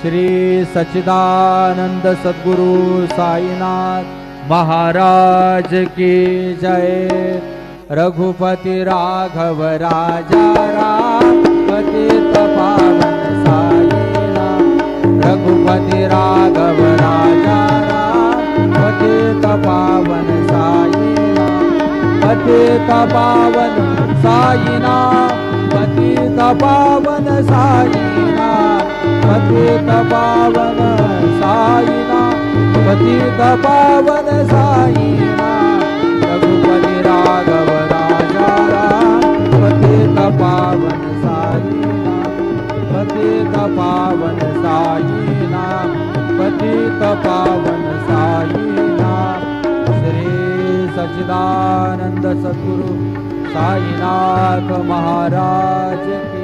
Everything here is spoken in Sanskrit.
श्री सच्चिदानंद सद्गुरु साईनाथ महाराज की जय। रघुपति राघव राजा राम पतित पावन साईनाथ। रघुपति राघव राजा राम पतित पावन साईनाथ। पतित पावन साईनाथ। पतित पावन साईनाथ। पतित पावन साईनाथ। पतित पावन साईनाथ। रघुपति राघव राजा राम पतित पावन साईनाथ। पतित पावन साईनाथ। पतित पावन साईनाथ। श्री सच्चिदानंद सद्गुरु साईनाथ महाराज।